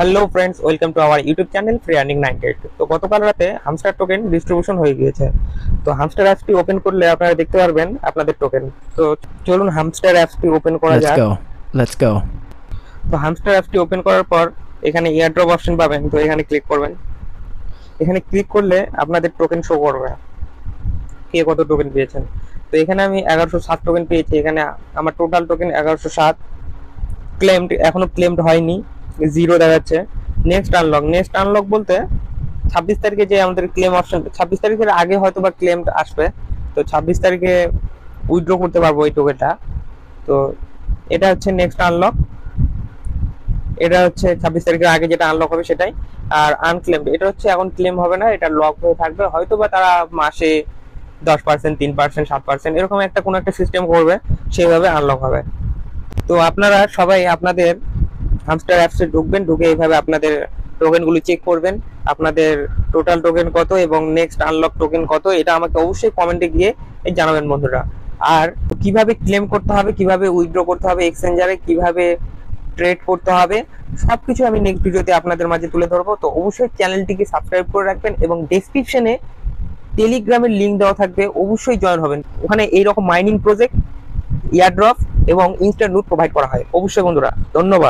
Hello friends, welcome to our YouTube channel free earning 98। তো গতকাল রাতে হামস্টার টোকেন ডিস্ট্রিবিউশন হয়ে গিয়েছে। তো হামস্টার অ্যাপসটি ওপেন করলে আপনারা দেখতে পারবেন আপনাদের টোকেন। তো চলুন হামস্টার অ্যাপসটি ওপেন করা Let's যাক। go. Let's go. তো হামস্টার অ্যাপসটি ওপেন করার পর এখানে এয়ারড্রপ অপশন পাবেন, তো এখানে ক্লিক করবেন। এখানে ক্লিক করলে আপনাদের টোকেন শো করবে কে কত টোকেন পেয়েছেন। তো এখানে আমি 1107 টোকেন পেয়েছি। এখানে আমার টোটাল টোকেন 1107। ক্লেমড এখনো ক্লেমড হয়নি, জিরো দেখাচ্ছে। নেক্সট আনলক বলতে 26 তারিখে যে আমাদের ক্লেম অপশন, 26 তারিখের আগে হয়তো বা ক্লেম আসবে। তো 26 তারিখে উইথড্র করতে পারবো এই টোকেনটা। তো এটা হচ্ছে নেক্সট আনলক। এটা হচ্ছে 26 তারিখের আগে যেটা আনলক হবে সেটাই। আর আনক্লেমড এটা হচ্ছে এখন ক্লেম হবে না, এটা লক হয়ে থাকবে। হয়তো বা তারা মাসে 10%, 3%, 7% এরকম একটা কোনো একটা সিস্টেম করবে, সেইভাবে আনলক হবে। তো আপনারা সবাই আপনাদের হামস্টার অ্যাপসে ঢুকবেন, ঢুকে এইভাবে আপনাদের টোকেনগুলো চেক করবেন। আপনাদের টোটাল টোকেন কত এবং নেক্সট আনলক টোকেন কত, এটা আমাকে অবশ্যই কমেন্টে গিয়ে জানাবেন বন্ধুরা। আর কিভাবে ক্লেম করতে হবে, কিভাবে উইথড্র করতে হবে এক্সচেঞ্জারে, কিভাবে ট্রেড করতে হবে, সবকিছু আমি নেক্সট ভিডিওতে আপনাদের মাঝে তুলে ধরবো। তো অবশ্যই চ্যানেলটিকে সাবস্ক্রাইব করে রাখবেন এবং ডেসক্রিপশনে টেলিগ্রামের লিঙ্ক দেওয়া থাকবে, অবশ্যই জয়েন হবেন। ওখানে এইরকম মাইনিং প্রজেক্ট, এয়ারড্রপ এবং ইনস্ট্যান্ট লুট প্রোভাইড করা হয়। অবশ্যই বন্ধুরা, ধন্যবাদ।